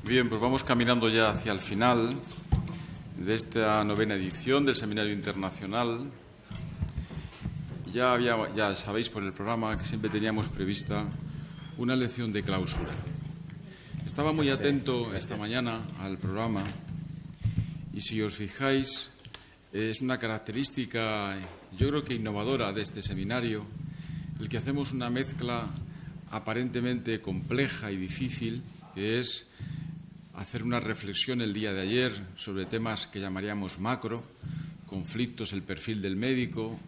Bien, pues vamos caminando ya hacia el final de esta 9ª edición del Seminario Internacional. Ya sabéis por el programa que siempre teníamos prevista una lección de clausura. Estaba muy atento esta mañana al programa y si os fijáis es una característica, yo creo que innovadora de este seminario, el que hacemos una mezcla aparentemente compleja y difícil, que es hacer una reflexión el día de ayer sobre temas que llamaríamos macro, conflictos, el perfil del médico,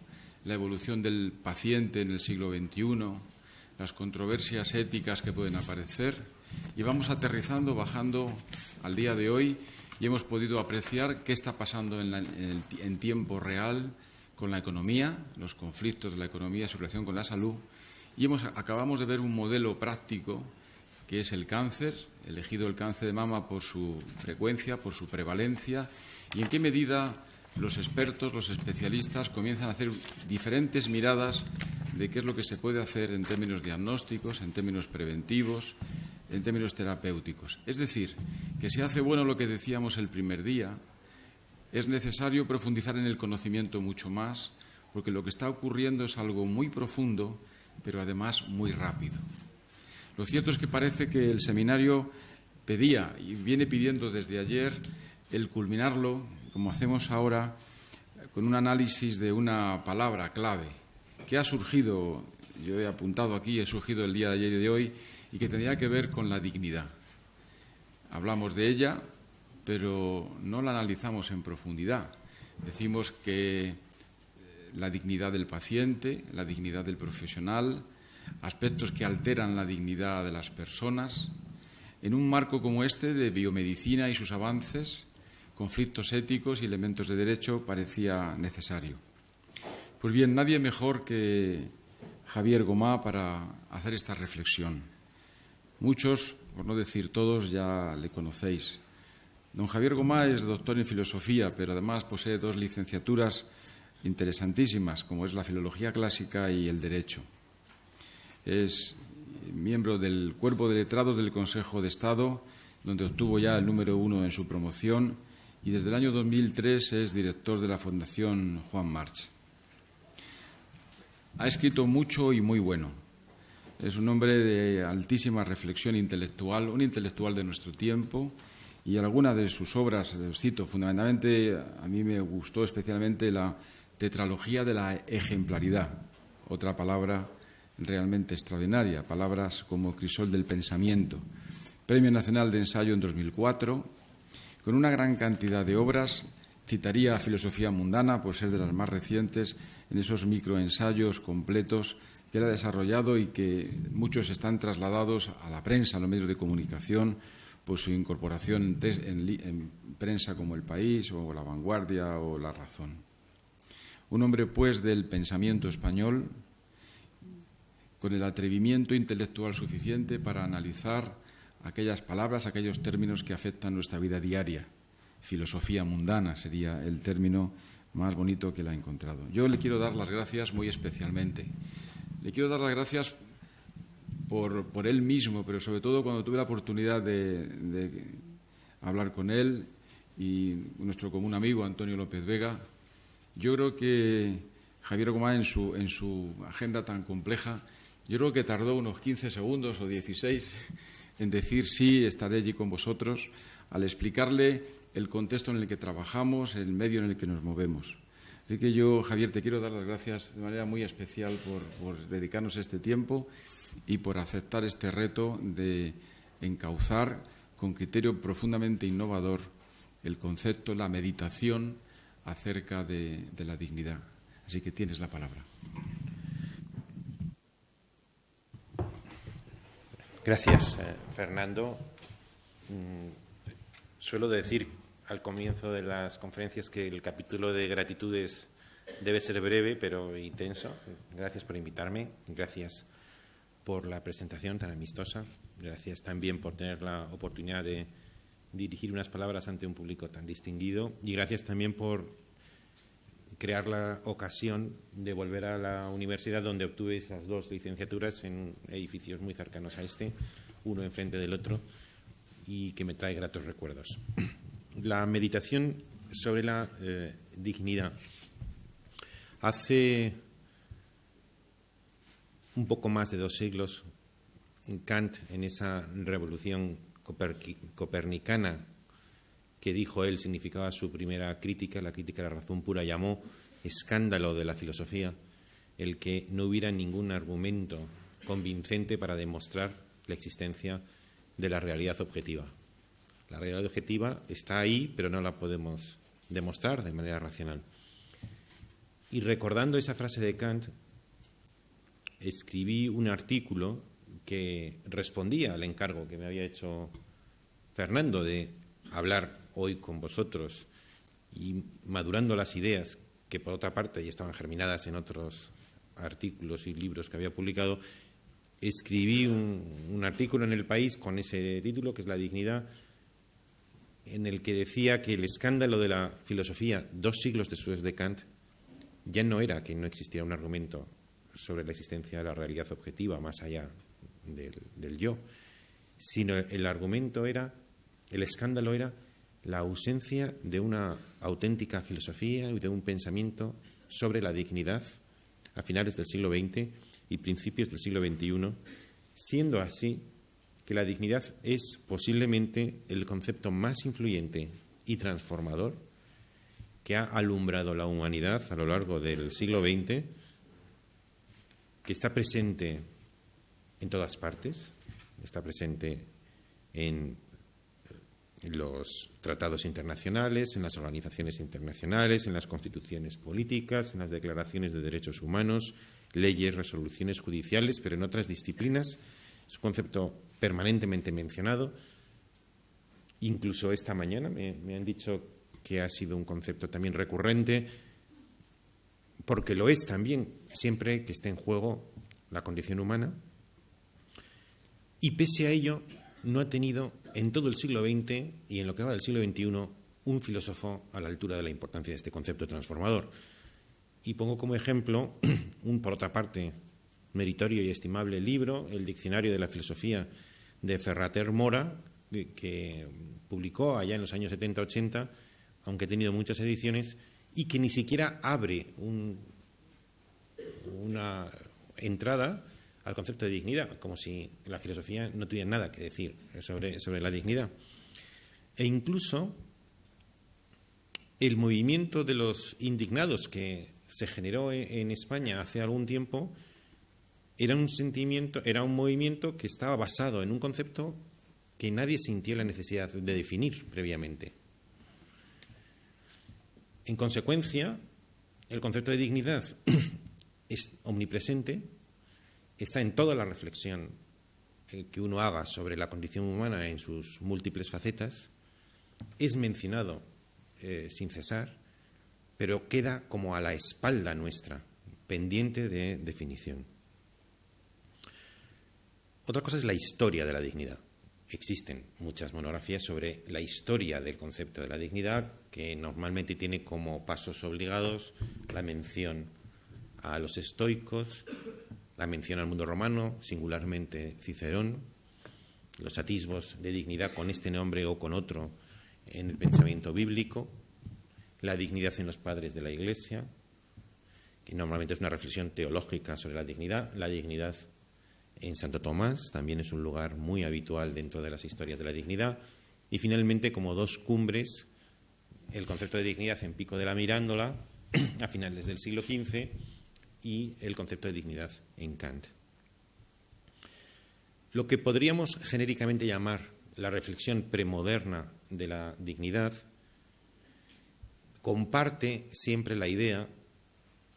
la evolución del paciente en el siglo XXI, las controversias éticas que pueden aparecer, y vamos aterrizando, bajando al día de hoy, y hemos podido apreciar qué está pasando en tiempo real con la economía, los conflictos de la economía, su relación con la salud, y acabamos de ver un modelo práctico que es el cáncer, elegido el cáncer de mama por su frecuencia, por su prevalencia, y en qué medida los expertos, los especialistas comienzan a hacer diferentes miradas de qué es lo que se puede hacer en términos diagnósticos, en términos preventivos, en términos terapéuticos. Es decir, que se hace bueno lo que decíamos el primer día, es necesario profundizar en el conocimiento mucho más, porque lo que está ocurriendo es algo muy profundo, pero además muy rápido. Lo cierto es que parece que el seminario pedía y viene pidiendo desde ayer el culminarlo, como hacemos ahora, con un análisis de una palabra clave que ha surgido, yo he apuntado aquí, he surgido el día de ayer y de hoy, y que tendría que ver con la dignidad. Hablamos de ella, pero no la analizamos en profundidad. Decimos que la dignidad del paciente, la dignidad del profesional, aspectos que alteran la dignidad de las personas, en un marco como este de biomedicina y sus avances, conflictos éticos y elementos de derecho, parecía necesario. Pues bien, nadie mejor que Javier Gomá para hacer esta reflexión. Muchos, por no decir todos, ya le conocéis. Don Javier Gomá es doctor en filosofía, pero además posee 2 licenciaturas interesantísimas, como es la filología clásica y el derecho. Es miembro del cuerpo de letrados del Consejo de Estado, donde obtuvo ya el número 1 en su promoción, y desde el año 2003 es director de la Fundación Juan March. Ha escrito mucho y muy bueno. Es un hombre de altísima reflexión intelectual, un intelectual de nuestro tiempo, y algunas de sus obras, les cito, fundamentalmente a mí me gustó especialmente la tetralogía de la ejemplaridad, otra palabra realmente extraordinaria, palabras como crisol del pensamiento, Premio Nacional de Ensayo en 2004, con una gran cantidad de obras. Citaría Filosofía Mundana por ser de las más recientes en esos microensayos completos que él ha desarrollado y que muchos están trasladados a la prensa, a los medios de comunicación, por su incorporación en prensa como El País o La Vanguardia o La Razón. Un hombre, pues, del pensamiento español, con el atrevimiento intelectual suficiente para analizar aquellas palabras, aquellos términos que afectan nuestra vida diaria. Filosofía mundana sería el término más bonito que él ha encontrado. Yo le quiero dar las gracias muy especialmente. Le quiero dar las gracias por él mismo, pero sobre todo cuando tuve la oportunidad de hablar con él y nuestro común amigo Antonio López Vega. Yo creo que Javier Gomá, en su agenda tan compleja, yo creo que tardó unos 15 segundos o 16 en decir sí, estaré allí con vosotros, al explicarle el contexto en el que trabajamos, el medio en el que nos movemos. Así que yo, Javier, te quiero dar las gracias de manera muy especial por dedicarnos este tiempo y por aceptar este reto de encauzar con criterio profundamente innovador el concepto, la meditación acerca de la dignidad. Así que tienes la palabra. Gracias, Fernando. Suelo decir al comienzo de las conferencias que el capítulo de gratitudes debe ser breve pero intenso. Gracias por invitarme, gracias por la presentación tan amistosa, gracias también por tener la oportunidad de dirigir unas palabras ante un público tan distinguido y gracias también por crear la ocasión de volver a la universidad donde obtuve esas 2 licenciaturas en edificios muy cercanos a este, uno enfrente del otro, y que me trae gratos recuerdos. La meditación sobre la dignidad. Hace un poco más de 2 siglos, Kant, en esa revolución copernicana que dijo él significaba su primera crítica, la crítica de la razón pura, llamó escándalo de la filosofía el que no hubiera ningún argumento convincente para demostrar la existencia de la realidad objetiva. La realidad objetiva está ahí, pero no la podemos demostrar de manera racional. Y recordando esa frase de Kant, escribí un artículo que respondía al encargo que me había hecho Fernando de hablar hoy con vosotros y madurando las ideas que, por otra parte, ya estaban germinadas en otros artículos y libros que había publicado. Escribí un artículo en El País con ese título, que es La dignidad, en el que decía que el escándalo de la filosofía 2 siglos después de Kant ya no era que no existiera un argumento sobre la existencia de la realidad objetiva más allá del yo, sino el escándalo era la ausencia de una auténtica filosofía y de un pensamiento sobre la dignidad a finales del siglo XX y principios del siglo XXI, siendo así que la dignidad es posiblemente el concepto más influyente y transformador que ha alumbrado la humanidad a lo largo del siglo XX, que está presente en todas partes, está presente en los tratados internacionales, en las organizaciones internacionales, en las constituciones políticas, en las declaraciones de derechos humanos, leyes, resoluciones judiciales, pero en otras disciplinas. Es un concepto permanentemente mencionado. Incluso esta mañana me han dicho que ha sido un concepto también recurrente, porque lo es también siempre que esté en juego la condición humana. Y pese a ello, no ha tenido en todo el siglo XX y en lo que va del siglo XXI un filósofo a la altura de la importancia de este concepto transformador. Y pongo como ejemplo por otra parte, meritorio y estimable libro, el Diccionario de la Filosofía de Ferrater Mora, que publicó allá en los años 70-80, aunque ha tenido muchas ediciones, y que ni siquiera abre una entrada al concepto de dignidad, como si la filosofía no tuviera nada que decir sobre la dignidad. E incluso el movimiento de los indignados que se generó en España hace algún tiempo era un movimiento que estaba basado en un concepto que nadie sintió la necesidad de definir previamente. En consecuencia, el concepto de dignidad es omnipresente, está en toda la reflexión que uno haga sobre la condición humana en sus múltiples facetas, es mencionado sin cesar, pero queda como a la espalda nuestra, pendiente de definición. Otra cosa es la historia de la dignidad. Existen muchas monografías sobre la historia del concepto de la dignidad, que normalmente tiene como pasos obligados la mención a los estoicos, la mención al mundo romano, singularmente Cicerón, los atisbos de dignidad con este nombre o con otro en el pensamiento bíblico, la dignidad en los padres de la Iglesia, que normalmente es una reflexión teológica sobre la dignidad en Santo Tomás, también es un lugar muy habitual dentro de las historias de la dignidad, y finalmente, como 2 cumbres, el concepto de dignidad en Pico de la Mirándola, a finales del siglo XV, y el concepto de dignidad en Kant. Lo que podríamos genéricamente llamar la reflexión premoderna de la dignidad comparte siempre la idea,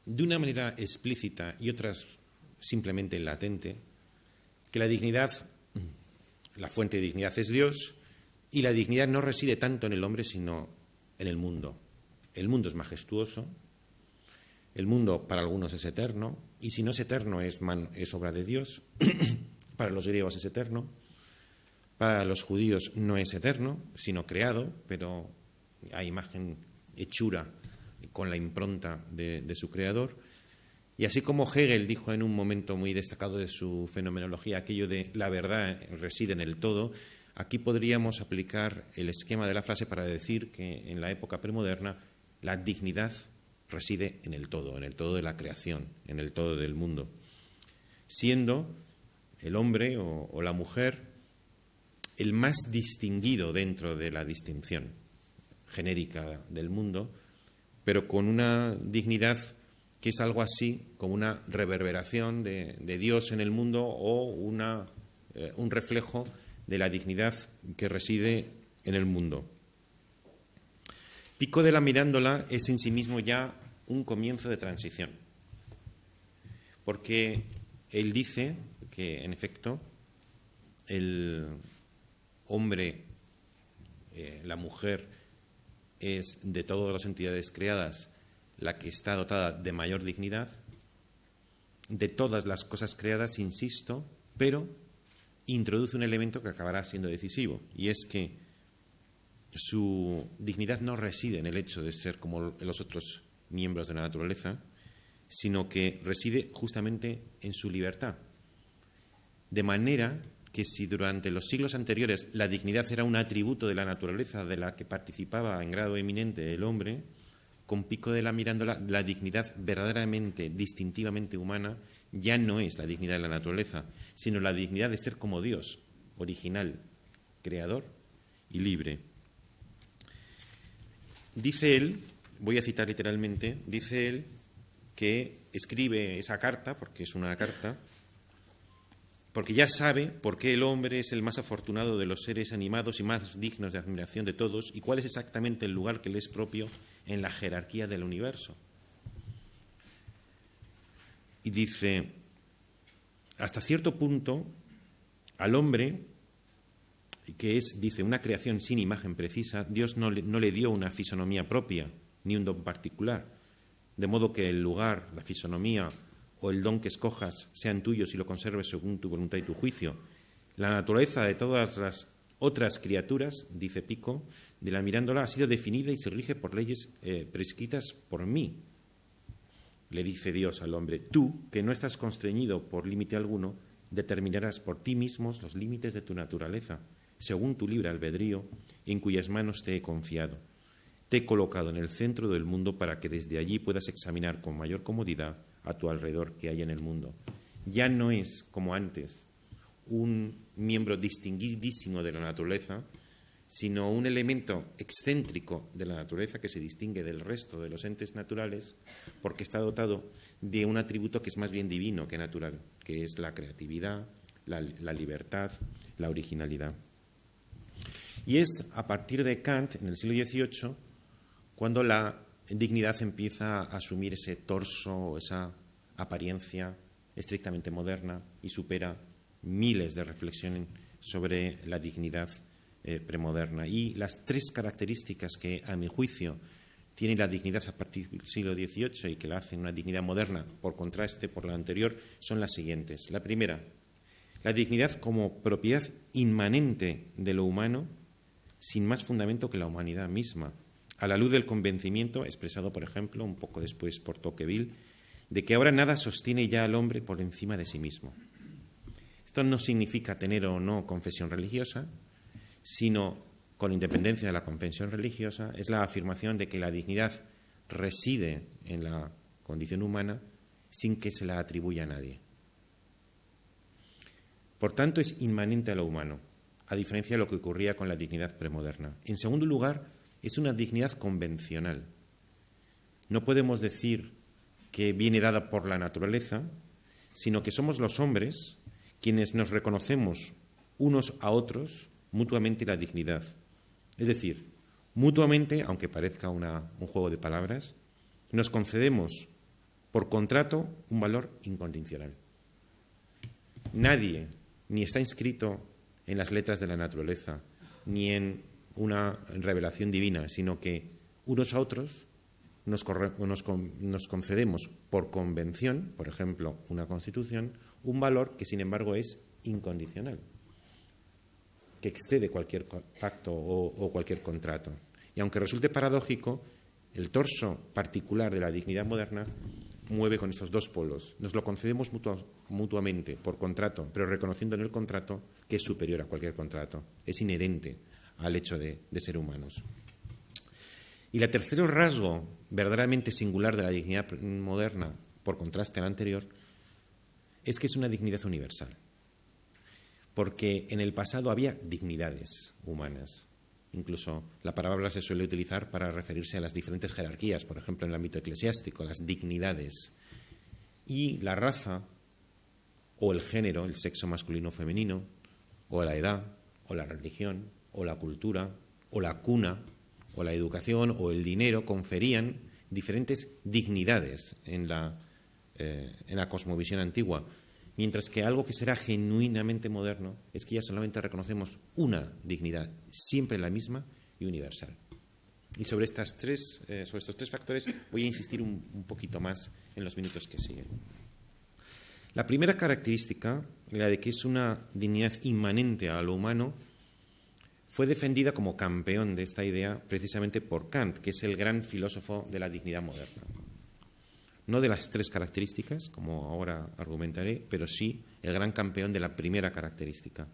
de una manera explícita y otras simplemente latente, que la dignidad, la fuente de dignidad es Dios, y la dignidad no reside tanto en el hombre sino en el mundo. El mundo es majestuoso, el mundo para algunos es eterno, y si no es eterno es obra de Dios. Para los griegos es eterno, para los judíos no es eterno, sino creado, pero a imagen, hechura, con la impronta de su creador. Y así como Hegel dijo en un momento muy destacado de su fenomenología aquello de la verdad reside en el todo, Aquí podríamos aplicar el esquema de la frase para decir que en la época premoderna la dignidad reside en el todo de la creación, en el todo del mundo, siendo el hombre o la mujer el más distinguido dentro de la distinción genérica del mundo, pero con una dignidad que es algo así como una reverberación de Dios en el mundo o un reflejo de la dignidad que reside en el mundo. Pico de la Mirandola es en sí mismo ya un comienzo de transición, porque él dice que, en efecto, el hombre, la mujer, es de todas las entidades creadas la que está dotada de mayor dignidad, de todas las cosas creadas, insisto, pero introduce un elemento que acabará siendo decisivo, y es que su dignidad no reside en el hecho de ser como los otros miembros de la naturaleza, sino que reside justamente en su libertad. De manera que si durante los siglos anteriores la dignidad era un atributo de la naturaleza de la que participaba en grado eminente el hombre, con Pico de la Mirandola la dignidad verdaderamente, distintivamente humana ya no es la dignidad de la naturaleza, sino la dignidad de ser como Dios, original, creador y libre. Dice él, voy a citar literalmente, dice él que escribe esa carta, porque es una carta, porque ya sabe por qué el hombre es el más afortunado de los seres animados y más dignos de admiración de todos, y cuál es exactamente el lugar que le es propio en la jerarquía del universo. Y dice, hasta cierto punto, al hombre, que es, dice, una creación sin imagen precisa, Dios no le dio una fisonomía propia, ni un don particular, de modo que el lugar, la fisonomía o el don que escojas sean tuyos y lo conserves según tu voluntad y tu juicio. La naturaleza de todas las otras criaturas, dice Pico, de la Mirandola ha sido definida y se rige por leyes prescritas por mí. Le dice Dios al hombre, tú, que no estás constreñido por límite alguno, determinarás por ti mismos los límites de tu naturaleza, según tu libre albedrío, en cuyas manos te he confiado. Te he colocado en el centro del mundo para que desde allí puedas examinar con mayor comodidad a tu alrededor que hay en el mundo. Ya no es, como antes, un miembro distinguidísimo de la naturaleza, sino un elemento excéntrico de la naturaleza que se distingue del resto de los entes naturales porque está dotado de un atributo que es más bien divino que natural, que es la creatividad, la libertad, la originalidad. Y es a partir de Kant, en el siglo XVIII, cuando la dignidad empieza a asumir ese torso, esa apariencia estrictamente moderna y supera miles de reflexiones sobre la dignidad premoderna. Y las tres características que, a mi juicio, tiene la dignidad a partir del siglo XVIII y que la hacen una dignidad moderna, por contraste por la anterior, son las siguientes. La primera, la dignidad como propiedad inmanente de lo humano, sin más fundamento que la humanidad misma, a la luz del convencimiento, expresado, por ejemplo, un poco después por Tocqueville, de que ahora nada sostiene ya al hombre por encima de sí mismo. Esto no significa tener o no confesión religiosa, sino, con independencia de la confesión religiosa, es la afirmación de que la dignidad reside en la condición humana sin que se la atribuya a nadie. Por tanto, es inmanente a lo humano, a diferencia de lo que ocurría con la dignidad premoderna. En segundo lugar, es una dignidad convencional. No podemos decir que viene dada por la naturaleza, sino que somos los hombres quienes nos reconocemos unos a otros mutuamente la dignidad. Es decir, mutuamente, aunque parezca un juego de palabras, nos concedemos por contrato un valor incondicional. Nadie, ni está inscrito en las letras de la naturaleza, ni en una revelación divina, sino que unos a otros nos concedemos por convención, por ejemplo, una constitución, un valor que, sin embargo, es incondicional, que excede cualquier pacto o cualquier contrato. Y aunque resulte paradójico, el torso particular de la dignidad moderna mueve con estos dos polos. Nos lo concedemos mutuamente, por contrato, pero reconociendo en el contrato que es superior a cualquier contrato. Es inherente al hecho de ser humanos. Y el tercer rasgo verdaderamente singular de la dignidad moderna, por contraste al anterior, es que es una dignidad universal. Porque en el pasado había dignidades humanas. Incluso la palabra se suele utilizar para referirse a las diferentes jerarquías, por ejemplo, en el ámbito eclesiástico, las dignidades. Y la raza, o el género, el sexo masculino o femenino, o la edad, o la religión, o la cultura, o la cuna, o la educación, o el dinero, conferían diferentes dignidades en la cosmovisión antigua. Mientras que algo que será genuinamente moderno es que ya solamente reconocemos una dignidad, siempre la misma y universal. Y sobre estos tres factores voy a insistir un poquito más en los minutos que siguen. La primera característica, la de que es una dignidad inmanente a lo humano, fue defendida como campeón de esta idea precisamente por Kant, que es el gran filósofo de la dignidad moderna. No de las tres características, como ahora argumentaré, pero sí el gran campeón de la primera característica.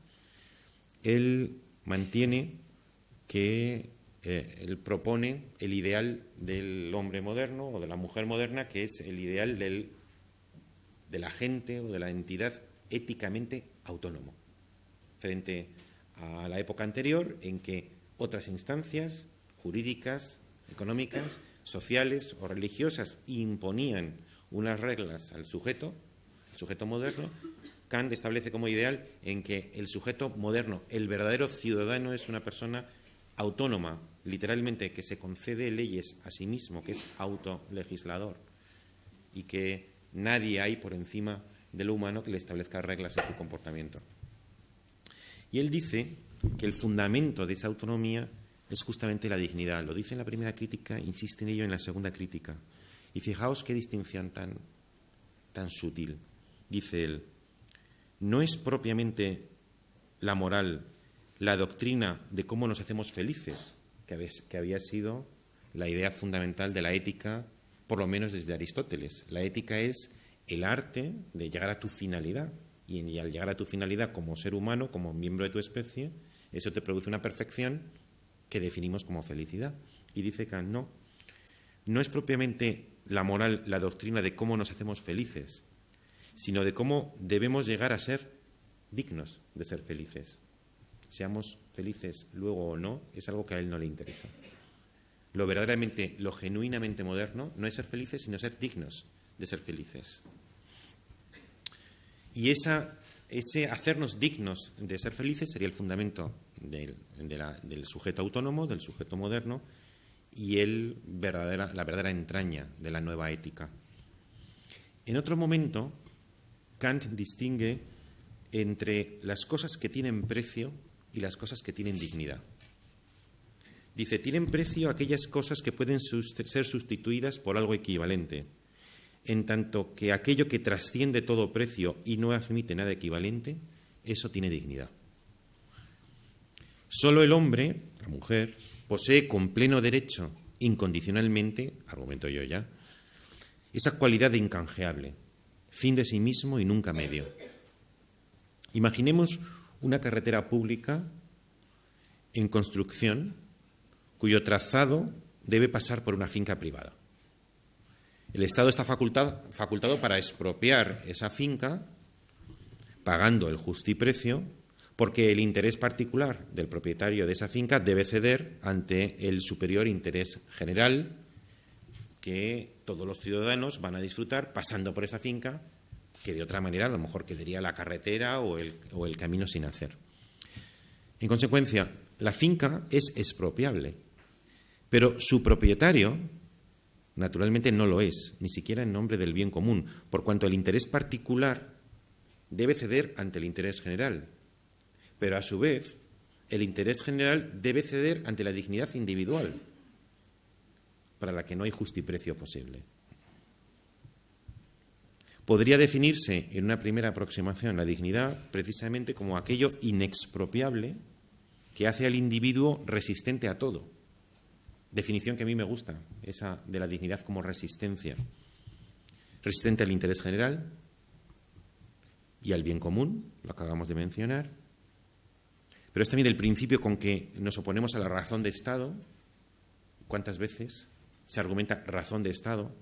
Él mantiene que él propone el ideal del hombre moderno o de la mujer moderna, que es el ideal del agente o de la entidad éticamente autónomo, frente a la época anterior en que otras instancias jurídicas, económicas, sociales o religiosas imponían unas reglas al sujeto moderno. Kant establece como ideal en que el sujeto moderno, el verdadero ciudadano, es una persona autónoma, literalmente, que se concede leyes a sí mismo, que es autolegislador, y que nadie hay por encima de lo humano que le establezca reglas en su comportamiento. Y él dice que el fundamento de esa autonomía es justamente la dignidad. Lo dice en la primera crítica, insiste en ello en la segunda crítica. Y fijaos qué distinción tan sutil. Dice él, no es propiamente la moral, la doctrina de cómo nos hacemos felices, que había sido la idea fundamental de la ética, por lo menos desde Aristóteles. La ética es el arte de llegar a tu finalidad. Y al llegar a tu finalidad como ser humano, como miembro de tu especie, eso te produce una perfección que definimos como felicidad. Y dice Kant, no es propiamente la moral, la doctrina de cómo nos hacemos felices, sino de cómo debemos llegar a ser dignos de ser felices. Seamos felices luego o no, es algo que a él no le interesa. Lo genuinamente moderno no es ser felices, sino ser dignos de ser felices. Y ese hacernos dignos de ser felices sería el fundamento del sujeto autónomo, del sujeto moderno, y la verdadera entraña de la nueva ética. En otro momento, Kant distingue entre las cosas que tienen precio y las cosas que tienen dignidad. Dice, tienen precio aquellas cosas que pueden ser sustituidas por algo equivalente, en tanto que aquello que trasciende todo precio y no admite nada equivalente, eso tiene dignidad. Solo el hombre, la mujer, posee con pleno derecho, incondicionalmente, argumento yo ya, esa cualidad de incanjeable, fin de sí mismo y nunca medio. Imaginemos una carretera pública en construcción cuyo trazado debe pasar por una finca privada. El Estado está facultado para expropiar esa finca pagando el justiprecio, porque el interés particular del propietario de esa finca debe ceder ante el superior interés general que todos los ciudadanos van a disfrutar pasando por esa finca, que de otra manera a lo mejor quedaría la carretera o el camino sin hacer. En consecuencia, la finca es expropiable, pero su propietario naturalmente no lo es, ni siquiera en nombre del bien común, por cuanto el interés particular debe ceder ante el interés general. Pero a su vez, el interés general debe ceder ante la dignidad individual, para la que no hay justiprecio posible. Podría definirse en una primera aproximación la dignidad precisamente como aquello inexpropiable que hace al individuo resistente a todo. Definición que a mí me gusta, esa de la dignidad como resistencia. resistente al interés general y al bien común, lo acabamos de mencionar, pero es también el principio con que nos oponemos a la razón de Estado. ¿Cuántas veces se argumenta razón de Estado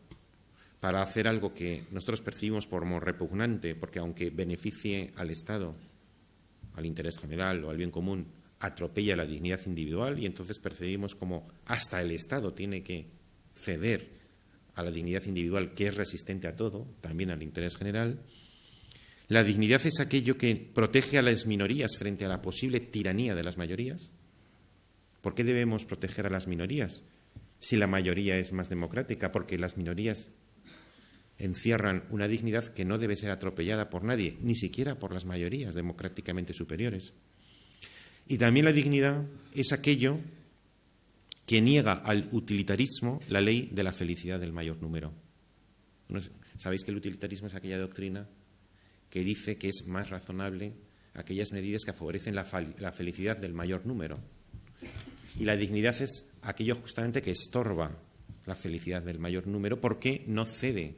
para hacer algo que nosotros percibimos como repugnante, porque aunque beneficie al Estado, al interés general o al bien común, atropella la dignidad individual, y entonces percibimos como hasta el Estado tiene que ceder a la dignidad individual, que es resistente a todo, también al interés general? La dignidad es aquello que protege a las minorías frente a la posible tiranía de las mayorías. ¿Por qué debemos proteger a las minorías si la mayoría es más democrática? Porque las minorías encierran una dignidad que no debe ser atropellada por nadie, ni siquiera por las mayorías democráticamente superiores. Y también la dignidad es aquello que niega al utilitarismo la ley de la felicidad del mayor número. ¿Sabéis que el utilitarismo es aquella doctrina que dice que es más razonable aquellas medidas que favorecen la felicidad del mayor número? Y la dignidad es aquello justamente que estorba la felicidad del mayor número, porque no cede,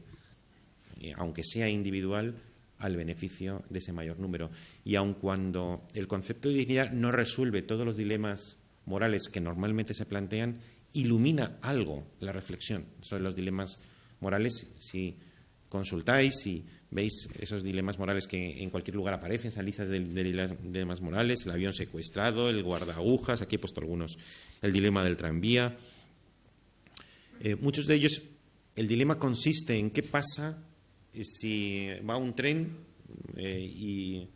aunque sea individual, al beneficio de ese mayor número. Y aun cuando el concepto de dignidad no resuelve todos los dilemas morales que normalmente se plantean, ilumina algo la reflexión sobre los dilemas morales. Si consultáis, si veis esos dilemas morales que en cualquier lugar aparecen, esas listas de dilemas morales, el avión secuestrado, el guardaagujas, aquí he puesto algunos, el dilema del tranvía. Muchos de ellos, el dilema consiste en qué pasa si va un tren y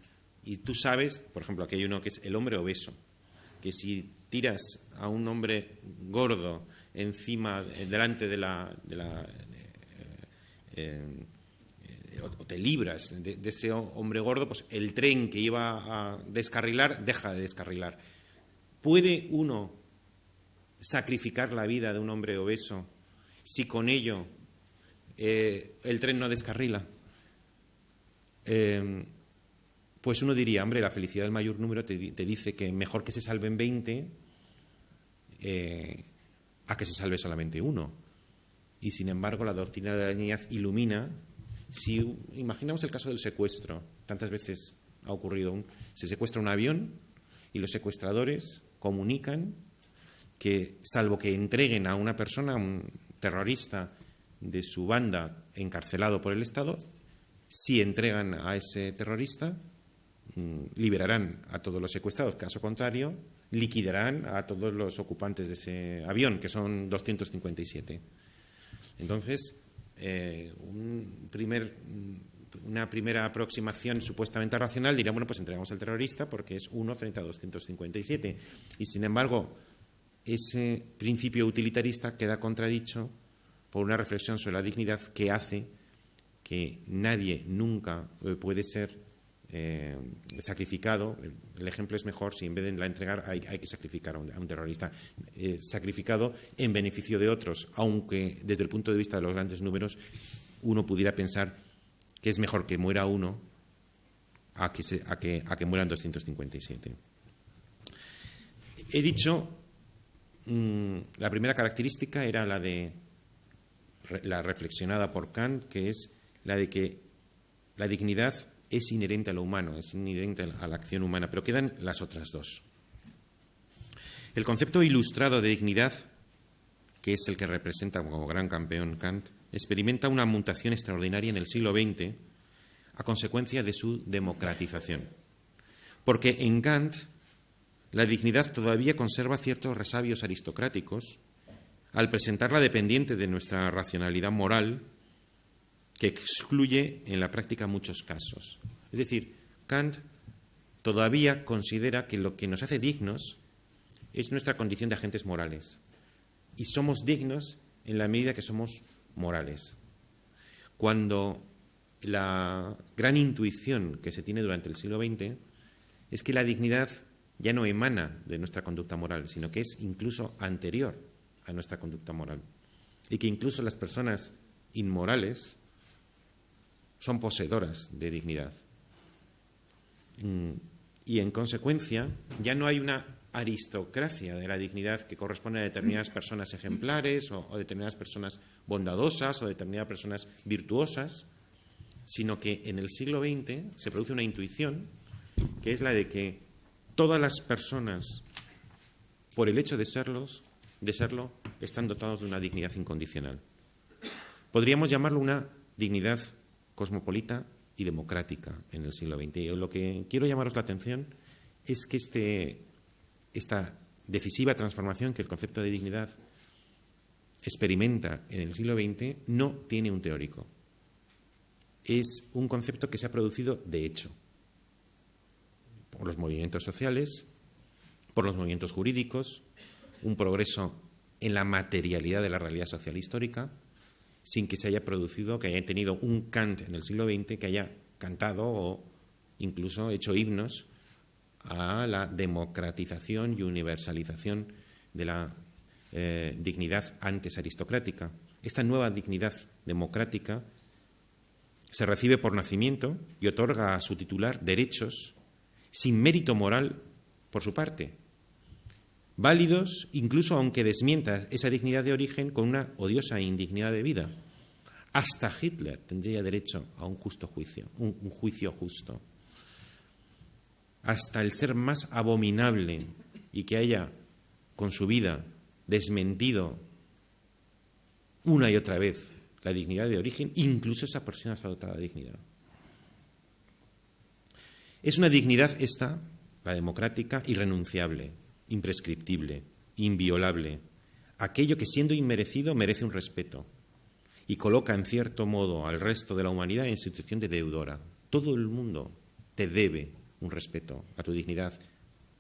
tú sabes, por ejemplo, aquí hay uno que es el hombre obeso, que si tiras a un hombre gordo encima, delante o te libras de ese hombre gordo, pues el tren que iba a descarrilar deja de descarrilar. ¿Puede uno sacrificar la vida de un hombre obeso si con ello el tren no descarrila? Pues uno diría, hombre, la felicidad del mayor número te dice que mejor que se salven 20 a que se salve solamente uno. Y sin embargo la doctrina de la dignidad ilumina. Si imaginamos el caso del secuestro, tantas veces ha ocurrido, se secuestra un avión y los secuestradores comunican que, salvo que entreguen a una persona, a un terrorista de su banda encarcelado por el Estado, si entregan a ese terrorista, liberarán a todos los secuestrados. Caso contrario, liquidarán a todos los ocupantes de ese avión, que son 257. Entonces, una primera aproximación supuestamente racional diría, bueno, pues entregamos al terrorista porque es 1 frente a 257. Y sin embargo, ese principio utilitarista queda contradicho por una reflexión sobre la dignidad que hace que nadie nunca puede ser sacrificado. El ejemplo es mejor si en vez de la entregar hay que sacrificar a un terrorista, sacrificado en beneficio de otros, aunque desde el punto de vista de los grandes números uno pudiera pensar que es mejor que muera uno a que mueran 257. He dicho, la primera característica era la reflexionada por Kant, que es la de que la dignidad es inherente a lo humano, es inherente a la acción humana, pero quedan las otras dos. El concepto ilustrado de dignidad, que es el que representa como gran campeón Kant, experimenta una mutación extraordinaria en el siglo XX a consecuencia de su democratización. Porque en Kant la dignidad todavía conserva ciertos resabios aristocráticos al presentarla dependiente de nuestra racionalidad moral, que excluye en la práctica muchos casos. Es decir, Kant todavía considera que lo que nos hace dignos es nuestra condición de agentes morales. Y somos dignos en la medida que somos morales. Cuando la gran intuición que se tiene durante el siglo XX es que la dignidad ya no emana de nuestra conducta moral, sino que es incluso anterior a nuestra conducta moral. Y que incluso las personas inmorales son poseedoras de dignidad. Y en consecuencia ya no hay una aristocracia de la dignidad que corresponde a determinadas personas ejemplares o determinadas personas bondadosas o determinadas personas virtuosas, sino que en el siglo XX se produce una intuición que es la de que todas las personas, por el hecho de serlo, están dotados de una dignidad incondicional. Podríamos llamarlo una dignidad cosmopolita y democrática en el siglo XX. Y lo que quiero llamaros la atención es que esta decisiva transformación que el concepto de dignidad experimenta en el siglo XX no tiene un teórico. Es un concepto que se ha producido de hecho por los movimientos sociales, por los movimientos jurídicos, un progreso en la materialidad de la realidad social histórica, sin que se haya producido, que haya tenido un Kant en el siglo XX que haya cantado o incluso hecho himnos a la democratización y universalización de la dignidad antes aristocrática. Esta nueva dignidad democrática se recibe por nacimiento y otorga a su titular derechos sin mérito moral por su parte, válidos incluso aunque desmienta esa dignidad de origen con una odiosa indignidad de vida. Hasta Hitler tendría derecho a un justo juicio, un juicio justo. Hasta el ser más abominable y que haya con su vida desmentido una y otra vez la dignidad de origen, incluso esa persona está dotada de dignidad. Es una dignidad esta, la democrática, irrenunciable, imprescriptible, inviolable, aquello que siendo inmerecido merece un respeto y coloca en cierto modo al resto de la humanidad en situación de deudora. Todo el mundo te debe un respeto a tu dignidad,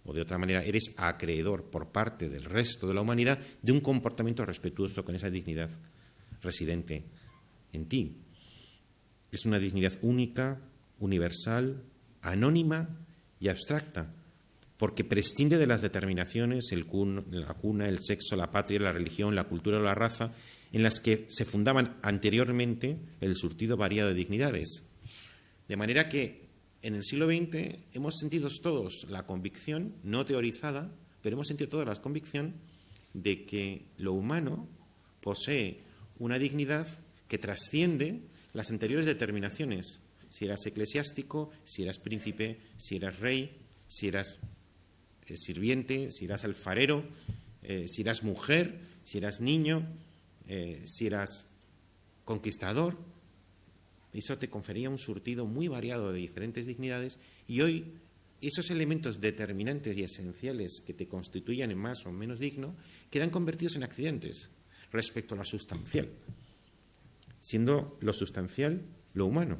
o de otra manera eres acreedor por parte del resto de la humanidad de un comportamiento respetuoso con esa dignidad residente en ti. Es una dignidad única, universal, anónima y abstracta, porque prescinde de las determinaciones, la cuna, el sexo, la patria, la religión, la cultura o la raza, en las que se fundaban anteriormente el surtido variado de dignidades. De manera que en el siglo XX hemos sentido todos la convicción, no teorizada, pero hemos sentido toda la convicción de que lo humano posee una dignidad que trasciende las anteriores determinaciones. Si eras eclesiástico, si eras príncipe, si eras rey, si eras sirviente, si eras alfarero, si eras mujer, si eras niño, si eras conquistador. Eso te confería un surtido muy variado de diferentes dignidades y hoy esos elementos determinantes y esenciales que te constituían en más o menos digno quedan convertidos en accidentes respecto a lo sustancial, siendo lo sustancial lo humano,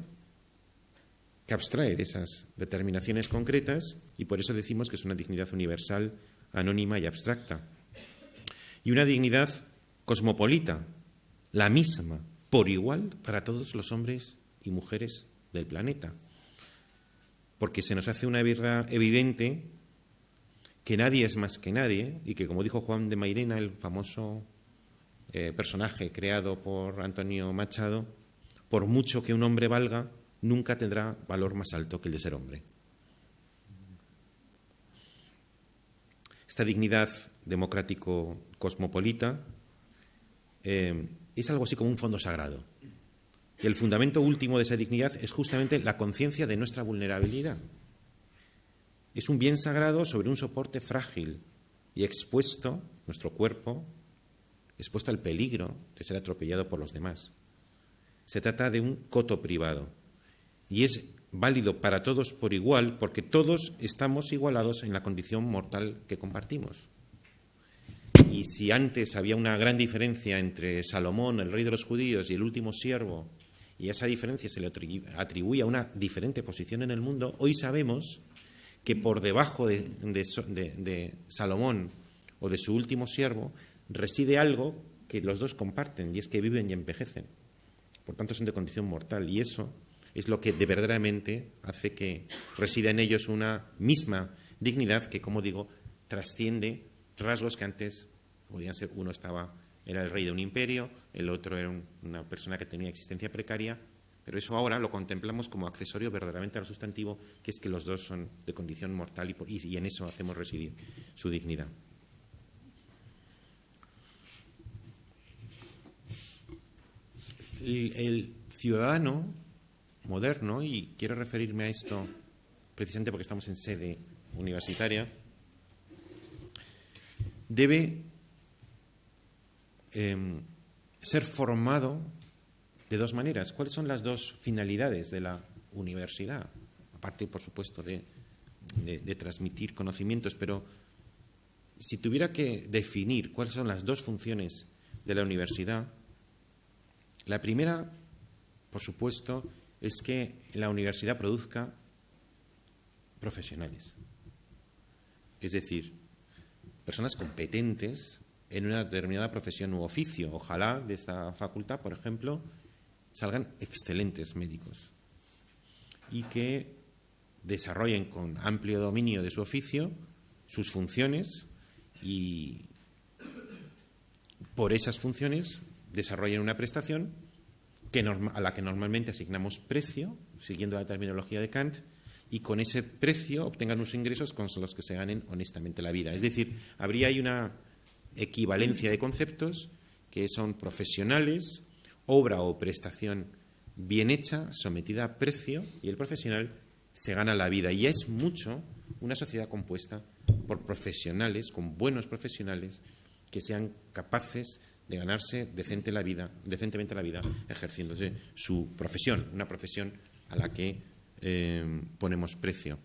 que abstrae de esas determinaciones concretas y por eso decimos que es una dignidad universal, anónima y abstracta. Y una dignidad cosmopolita, la misma, por igual, para todos los hombres y mujeres del planeta. Porque se nos hace una verdad evidente que nadie es más que nadie y que, como dijo Juan de Mairena, el famoso personaje creado por Antonio Machado, por mucho que un hombre valga, nunca tendrá valor más alto que el de ser hombre. Esta dignidad democrático-cosmopolita es algo así como un fondo sagrado. Y el fundamento último de esa dignidad es justamente la conciencia de nuestra vulnerabilidad. Es un bien sagrado sobre un soporte frágil y expuesto, nuestro cuerpo, expuesto al peligro de ser atropellado por los demás. Se trata de un coto privado y es válido para todos por igual porque todos estamos igualados en la condición mortal que compartimos. Y si antes había una gran diferencia entre Salomón, el rey de los judíos, y el último siervo, y a esa diferencia se le atribuía una diferente posición en el mundo, hoy sabemos que por debajo de Salomón o de su último siervo reside algo que los dos comparten, y es que viven y envejecen. Por tanto, son de condición mortal, y eso es lo que de verdaderamente hace que resida en ellos una misma dignidad que, como digo, trasciende rasgos que antes podían ser, era el rey de un imperio, el otro era una persona que tenía existencia precaria, Pero eso ahora lo contemplamos como accesorio verdaderamente al sustantivo, que es que los dos son de condición mortal y en eso hacemos residir su dignidad. El ciudadano moderno, y quiero referirme a esto precisamente porque estamos en sede universitaria, debe ser formado de dos maneras. ¿Cuáles son las dos finalidades de la universidad? Aparte, por supuesto, de transmitir conocimientos, pero si tuviera que definir cuáles son las dos funciones de la universidad, la primera, por supuesto, es que la universidad produzca profesionales. Es decir, personas competentes en una determinada profesión u oficio. Ojalá de esta facultad, por ejemplo, salgan excelentes médicos y que desarrollen con amplio dominio de su oficio sus funciones y por esas funciones desarrollen una prestación a la que normalmente asignamos precio, siguiendo la terminología de Kant, y con ese precio obtengan unos ingresos con los que se ganen honestamente la vida. Es decir, habría ahí una equivalencia de conceptos que son profesionales, obra o prestación bien hecha, sometida a precio, y el profesional se gana la vida. Y es mucho una sociedad compuesta por profesionales, con buenos profesionales, que sean capaces de ganarse decentemente la vida ejerciéndose su profesión, una profesión a la que ponemos precio.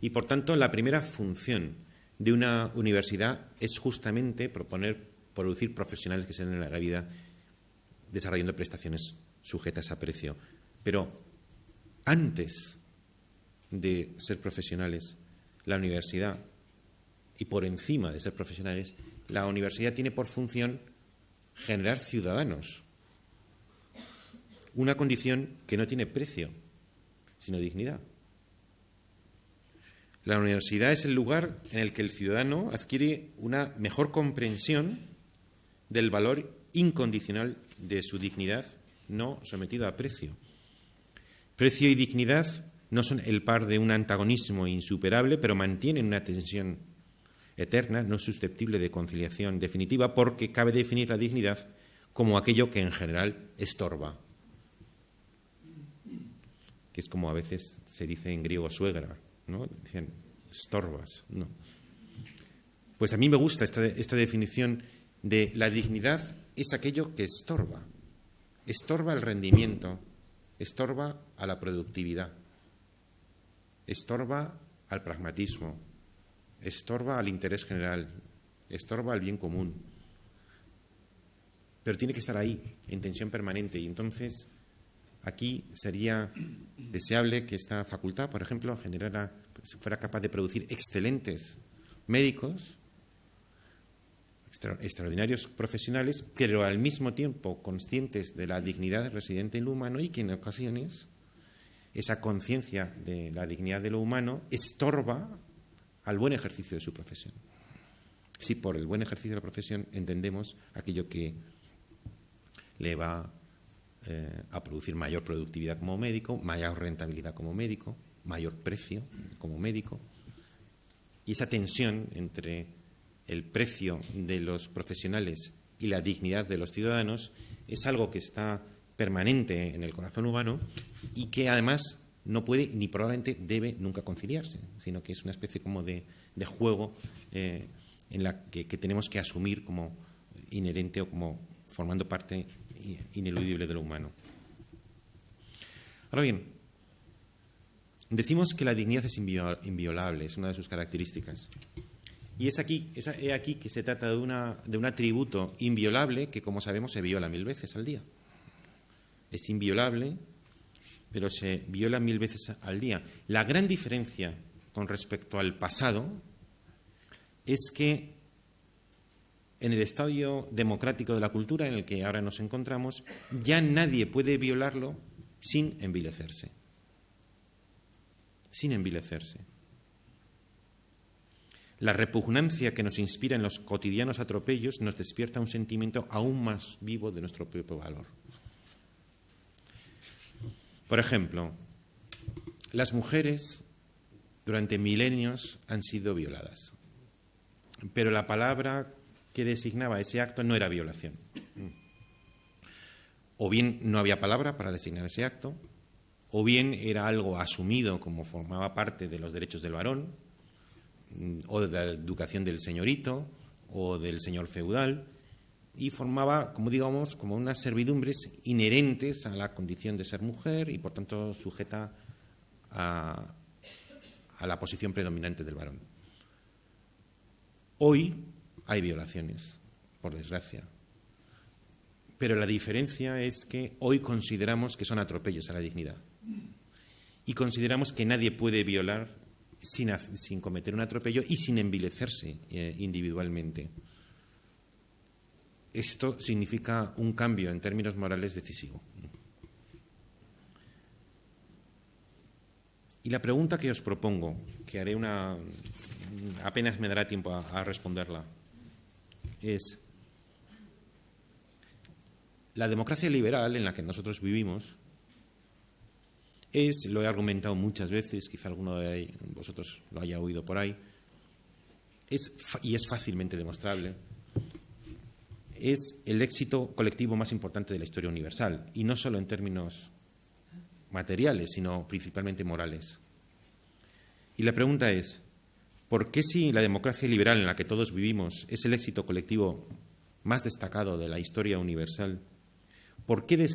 Y, por tanto, la primera función de una universidad es justamente producir profesionales que se den la vida desarrollando prestaciones sujetas a precio. Pero antes de ser profesionales, la universidad, y por encima de ser profesionales, la universidad tiene por función generar ciudadanos. Una condición que no tiene precio, sino dignidad. La universidad es el lugar en el que el ciudadano adquiere una mejor comprensión del valor incondicional de su dignidad, no sometida a precio. Precio y dignidad no son el par de un antagonismo insuperable, pero mantienen una tensión eterna, no susceptible de conciliación definitiva, porque cabe definir la dignidad como aquello que en general estorba, que es como a veces se dice en griego suegra, ¿no? Dicen estorbas, no. Pues a mí me gusta esta definición de la dignidad es aquello que estorba el rendimiento, estorba a la productividad, estorba al pragmatismo, estorba al interés general, estorba al bien común. Pero tiene que estar ahí, en tensión permanente. Y entonces, aquí sería deseable que esta facultad, por ejemplo, fuera capaz de producir excelentes médicos, extraordinarios profesionales, pero al mismo tiempo conscientes de la dignidad residente en lo humano y que en ocasiones esa conciencia de la dignidad de lo humano estorba al buen ejercicio de su profesión. Si por el buen ejercicio de la profesión entendemos aquello que le va a producir mayor productividad como médico, mayor rentabilidad como médico, mayor precio como médico, y esa tensión entre el precio de los profesionales y la dignidad de los ciudadanos es algo que está permanente en el corazón humano y que además no puede ni probablemente debe nunca conciliarse, sino que es una especie como de juego en la que tenemos que asumir como inherente o como formando parte ineludible de lo humano. Ahora bien, decimos que la dignidad es inviolable, es una de sus características. Y es aquí que se trata de un atributo inviolable que, como sabemos, se viola 1000 veces al día. Es inviolable, pero se viola 1000 veces al día. La gran diferencia con respecto al pasado es que en el estadio democrático de la cultura en el que ahora nos encontramos, ya nadie puede violarlo sin envilecerse. Sin envilecerse. La repugnancia que nos inspira en los cotidianos atropellos nos despierta un sentimiento aún más vivo de nuestro propio valor. Por ejemplo, las mujeres durante milenios han sido violadas, pero la palabra que designaba ese acto no era violación. O bien no había palabra para designar ese acto, o bien era algo asumido como formaba parte de los derechos del varón, o de la educación del señorito, o del señor feudal, y formaba, como digamos, como unas servidumbres inherentes a la condición de ser mujer y, por tanto, sujeta a la posición predominante del varón. Hoy hay violaciones, por desgracia. Pero la diferencia es que hoy consideramos que son atropellos a la dignidad. Y consideramos que nadie puede violar sin cometer un atropello y sin envilecerse individualmente. Esto significa un cambio en términos morales decisivo. Y la pregunta que os propongo, que haré apenas me dará tiempo a responderla, es: la democracia liberal en la que nosotros vivimos lo he argumentado muchas veces, quizá alguno de vosotros lo haya oído por ahí, y es fácilmente demostrable, es el éxito colectivo más importante de la historia universal, y no solo en términos materiales, sino principalmente morales. Y la pregunta es: ¿por qué, si la democracia liberal en la que todos vivimos es el éxito colectivo más destacado de la historia universal, por qué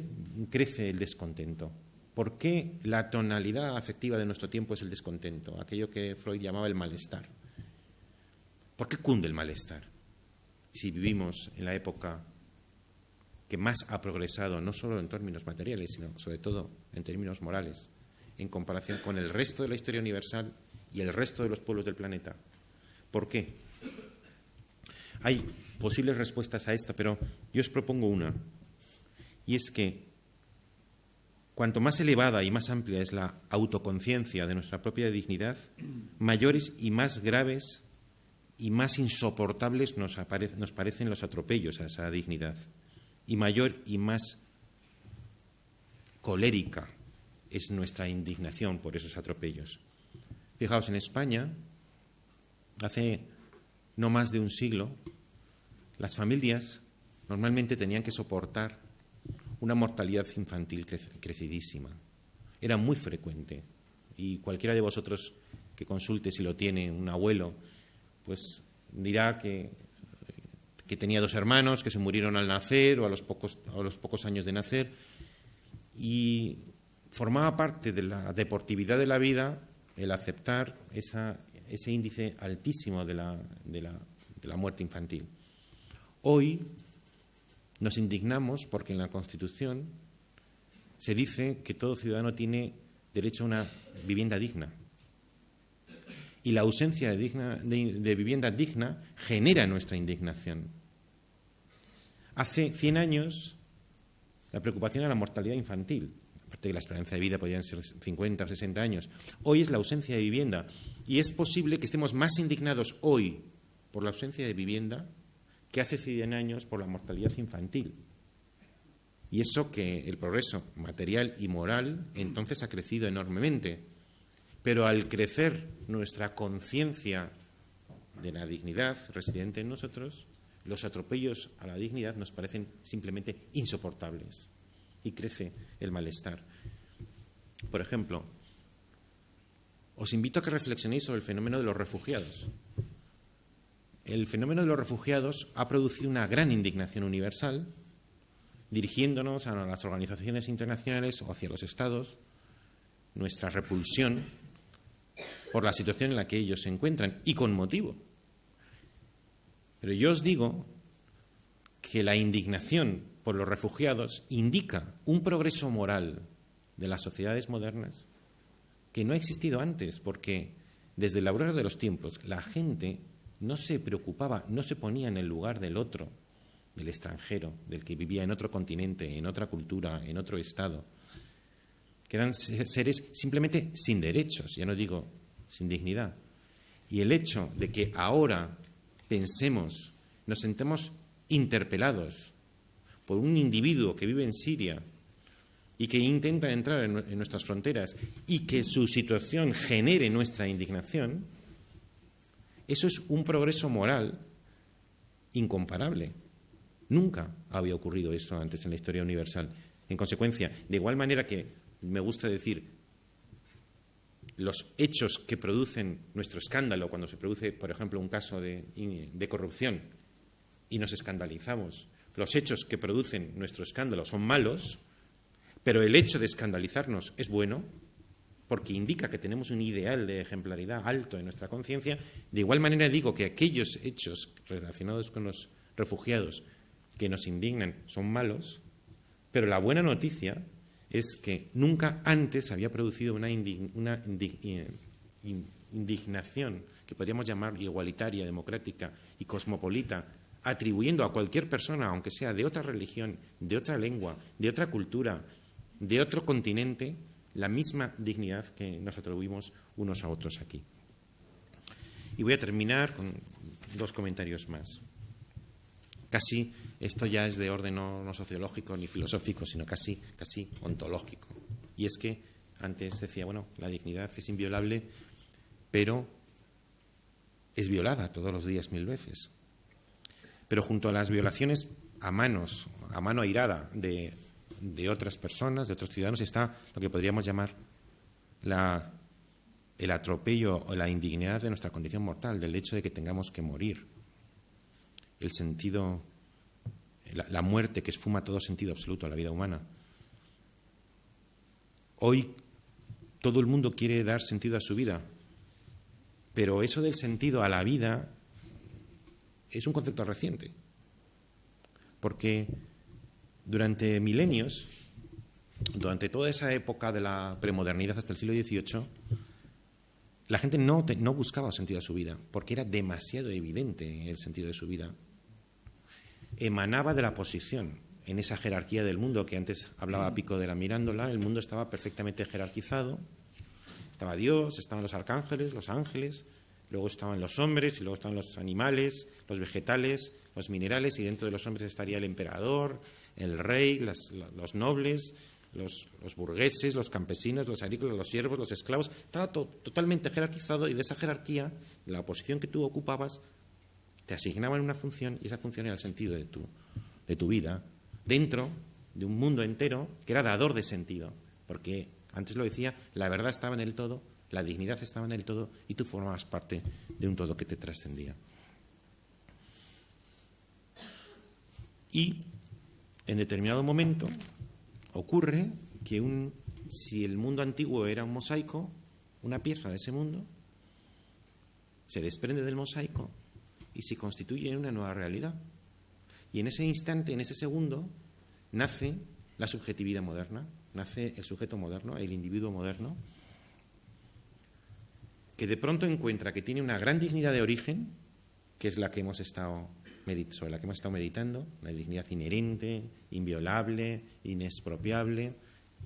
crece el descontento? ¿Por qué la tonalidad afectiva de nuestro tiempo es el descontento, aquello que Freud llamaba el malestar? ¿Por qué cunde el malestar? Si vivimos en la época que más ha progresado, no solo en términos materiales, sino sobre todo en términos morales, en comparación con el resto de la historia universal y el resto de los pueblos del planeta. ¿Por qué? Hay posibles respuestas a esta, pero yo os propongo una, y es que cuanto más elevada y más amplia es la autoconciencia de nuestra propia dignidad, mayores y más graves y más insoportables nos parecen los atropellos a esa dignidad, y mayor y más colérica es nuestra indignación por esos atropellos. Fijaos, en España, hace no más de un siglo, las familias normalmente tenían que soportar una mortalidad infantil crecidísima. Era muy frecuente, y cualquiera de vosotros que consulte si lo tiene un abuelo, pues dirá que tenía 2 hermanos que se murieron al nacer o a los pocos años de nacer, y formaba parte de la deportividad de la vida el aceptar ese índice altísimo de la muerte infantil. Hoy nos indignamos porque en la Constitución se dice que todo ciudadano tiene derecho a una vivienda digna. Y la ausencia de vivienda digna genera nuestra indignación. Hace 100 años la preocupación era la mortalidad infantil, aparte que la esperanza de vida podían ser 50 o 60 años. Hoy es la ausencia de vivienda, y es posible que estemos más indignados hoy por la ausencia de vivienda que hace 100 años por la mortalidad infantil. Y eso que el progreso material y moral entonces ha crecido enormemente. Pero al crecer nuestra conciencia de la dignidad residente en nosotros, los atropellos a la dignidad nos parecen simplemente insoportables, y crece el malestar. Por ejemplo, os invito a que reflexionéis sobre el fenómeno de los refugiados. El fenómeno de los refugiados ha producido una gran indignación universal, dirigiéndonos a las organizaciones internacionales o hacia los Estados, nuestra repulsión por la situación en la que ellos se encuentran, y con motivo. Pero yo os digo que la indignación por los refugiados indica un progreso moral de las sociedades modernas que no ha existido antes, porque desde el aurora de los tiempos la gente no se preocupaba, no se ponía en el lugar del otro, del extranjero, del que vivía en otro continente, en otra cultura, en otro estado, que eran seres simplemente sin derechos, ya no digo sin dignidad. Y el hecho de que ahora pensemos, nos sentemos interpelados por un individuo que vive en Siria y que intentan entrar en nuestras fronteras y que su situación genere nuestra indignación, eso es un progreso moral incomparable. Nunca había ocurrido eso antes en la historia universal. En consecuencia, de igual manera que me gusta decir los hechos que producen nuestro escándalo, cuando se produce, por ejemplo, un caso de corrupción y nos escandalizamos, los hechos que producen nuestro escándalo son malos, pero el hecho de escandalizarnos es bueno, porque indica que tenemos un ideal de ejemplaridad alto en nuestra conciencia. De igual manera digo que aquellos hechos relacionados con los refugiados que nos indignan son malos, pero la buena noticia es que nunca antes había producido una indignación que podríamos llamar igualitaria, democrática y cosmopolita, atribuyendo a cualquier persona, aunque sea de otra religión, de otra lengua, de otra cultura, de otro continente, la misma dignidad que nos atribuimos unos a otros aquí. Y voy a terminar con 2 comentarios más. Casi esto ya es de orden no sociológico ni filosófico, sino casi ontológico. Y es que antes decía, bueno, la dignidad es inviolable, pero es violada todos los días 1000 veces. Pero junto a las violaciones a mano airada de otras personas, de otros ciudadanos, está lo que podríamos llamar el atropello o la indignidad de nuestra condición mortal, del hecho de que tengamos que morir. El sentido, la muerte que esfuma todo sentido absoluto a la vida humana. Hoy todo el mundo quiere dar sentido a su vida, pero eso del sentido a la vida es un concepto reciente, porque durante milenios, durante toda esa época de la premodernidad hasta el siglo XVIII, la gente no buscaba sentido a su vida, porque era demasiado evidente el sentido de su vida. Emanaba de la posición en esa jerarquía del mundo que antes hablaba Pico de la Mirándola. El mundo estaba perfectamente jerarquizado. Estaba Dios, estaban los arcángeles, los ángeles, luego estaban los hombres y luego estaban los animales, los vegetales, los minerales, y dentro de los hombres estaría el emperador, el rey, los nobles, los burgueses, los campesinos, los agrícolas, los siervos, los esclavos. Estaba totalmente jerarquizado, y de esa jerarquía, de la posición que tú ocupabas, te asignaban una función, y esa función era el sentido de tu vida, dentro de un mundo entero que era dador de sentido, porque antes lo decía, la verdad estaba en el todo, la dignidad estaba en el todo, y tú formabas parte de un todo que te trascendía. Y en determinado momento ocurre que si el mundo antiguo era un mosaico, una pieza de ese mundo se desprende del mosaico y se constituye en una nueva realidad. Y en ese instante, en ese segundo, nace la subjetividad moderna, nace el sujeto moderno, el individuo moderno, que de pronto encuentra que tiene una gran dignidad de origen, que es la que hemos estado meditando, la dignidad inherente, inviolable, inexpropiable,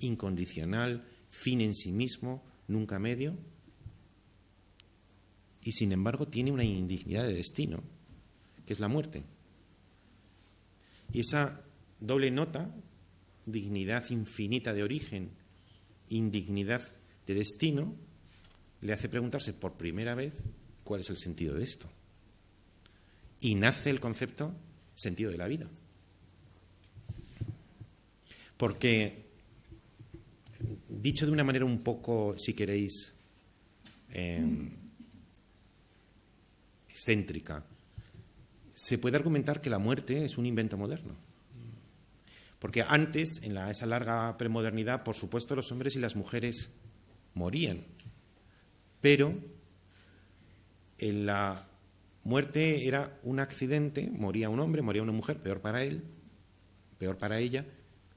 incondicional, fin en sí mismo, nunca medio. Y sin embargo tiene una indignidad de destino, que es la muerte. Y esa doble nota, dignidad infinita de origen, indignidad de destino, le hace preguntarse por primera vez cuál es el sentido de esto. Y nace el concepto sentido de la vida. Porque, dicho de una manera un poco, si queréis, excéntrica, se puede argumentar que la muerte es un invento moderno. Porque antes, en esa larga premodernidad, por supuesto, los hombres y las mujeres morían. Pero en la muerte era un accidente, moría un hombre, moría una mujer, peor para él, peor para ella,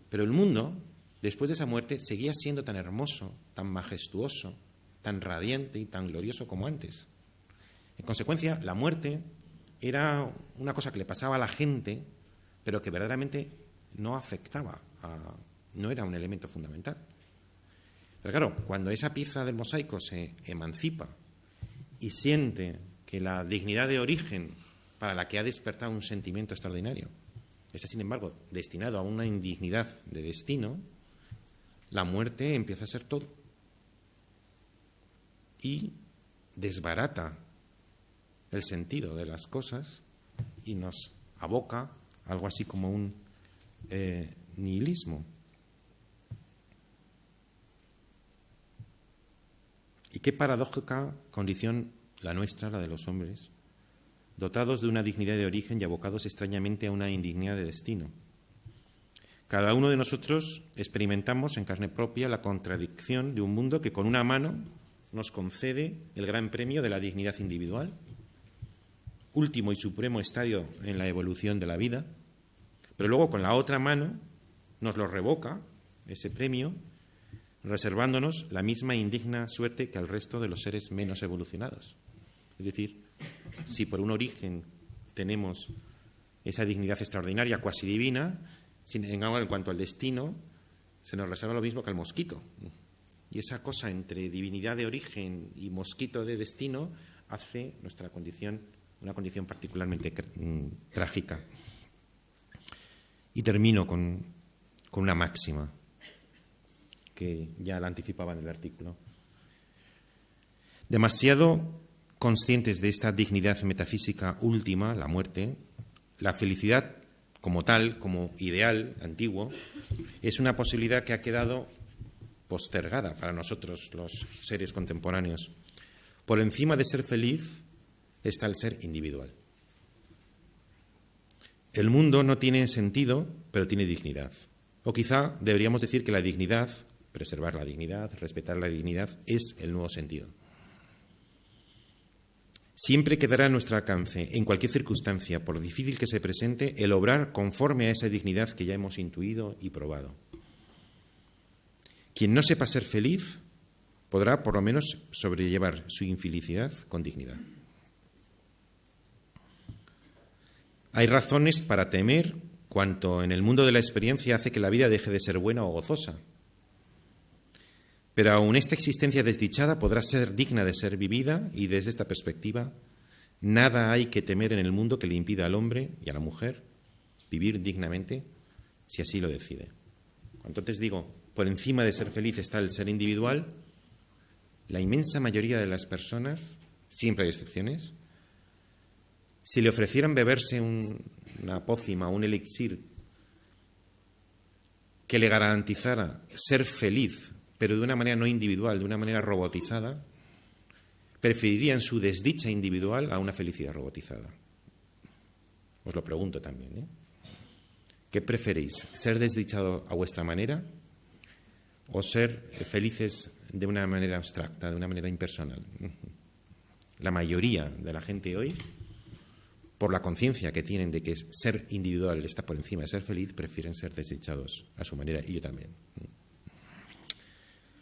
pero el mundo, después de esa muerte, seguía siendo tan hermoso, tan majestuoso, tan radiante y tan glorioso como antes. En consecuencia, la muerte era una cosa que le pasaba a la gente, pero que verdaderamente no afectaba, no era un elemento fundamental. Pero claro, cuando esa pieza del mosaico se emancipa y siente que la dignidad de origen para la que ha despertado un sentimiento extraordinario está, sin embargo, destinado a una indignidad de destino, la muerte empieza a ser todo y desbarata el sentido de las cosas y nos aboca a algo así como un nihilismo. Y qué paradójica condición la nuestra, la de los hombres, dotados de una dignidad de origen y abocados extrañamente a una indignidad de destino. Cada uno de nosotros experimentamos en carne propia la contradicción de un mundo que con una mano nos concede el gran premio de la dignidad individual, último y supremo estadio en la evolución de la vida, pero luego con la otra mano nos lo revoca, ese premio, reservándonos la misma indigna suerte que al resto de los seres menos evolucionados. Es decir, si por un origen tenemos esa dignidad extraordinaria, cuasi divina, sin embargo, en cuanto al destino, se nos reserva lo mismo que al mosquito. Y esa cosa entre divinidad de origen y mosquito de destino hace nuestra condición una condición particularmente trágica. Y termino con una máxima que ya la anticipaba en el artículo. Demasiado conscientes de esta dignidad metafísica última, la muerte, la felicidad como tal, como ideal antiguo, es una posibilidad que ha quedado postergada para nosotros, los seres contemporáneos. Por encima de ser feliz está el ser individual. El mundo no tiene sentido, pero tiene dignidad. O quizá deberíamos decir que la dignidad, preservar la dignidad, respetar la dignidad, es el nuevo sentido. Siempre quedará a nuestro alcance, en cualquier circunstancia, por difícil que se presente, el obrar conforme a esa dignidad que ya hemos intuido y probado. Quien no sepa ser feliz podrá, por lo menos, sobrellevar su infelicidad con dignidad. Hay razones para temer cuanto en el mundo de la experiencia hace que la vida deje de ser buena o gozosa. Pero aun esta existencia desdichada podrá ser digna de ser vivida y desde esta perspectiva nada hay que temer en el mundo que le impida al hombre y a la mujer vivir dignamente si así lo decide. Entonces digo, por encima de ser feliz está el ser individual. La inmensa mayoría de las personas, siempre hay excepciones, si le ofrecieran beberse una pócima, un elixir que le garantizara ser feliz, pero de una manera no individual, de una manera robotizada, preferirían su desdicha individual a una felicidad robotizada. Os lo pregunto también, ¿eh? ¿Qué preferís? ¿Ser desdichado a vuestra manera o ser felices de una manera abstracta, de una manera impersonal? La mayoría de la gente hoy, por la conciencia que tienen de que ser individual está por encima de ser feliz, prefieren ser desdichados a su manera, y yo también.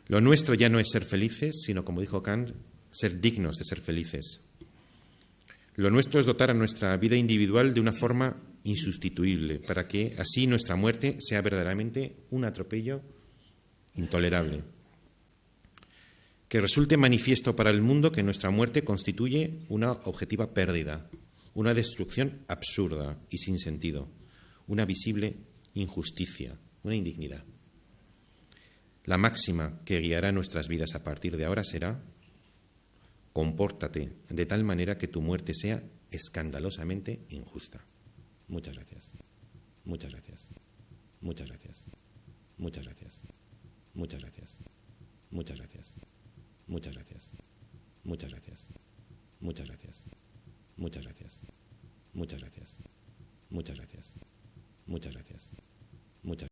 Lo nuestro ya no es ser felices, sino, como dijo Kant, ser dignos de ser felices. Lo nuestro es dotar a nuestra vida individual de una forma insustituible, para que así nuestra muerte sea verdaderamente un atropello intolerable. Que resulte manifiesto para el mundo que nuestra muerte constituye una objetiva pérdida, una destrucción absurda y sin sentido, una visible injusticia, una indignidad. La máxima que guiará nuestras vidas a partir de ahora será: compórtate de tal manera que tu muerte sea escandalosamente injusta. Muchas gracias. Muchas gracias. Muchas gracias. Muchas gracias. Muchas gracias. Muchas gracias. Muchas gracias. Muchas gracias. Muchas gracias. Muchas gracias. Muchas gracias. Muchas gracias. Muchas gracias.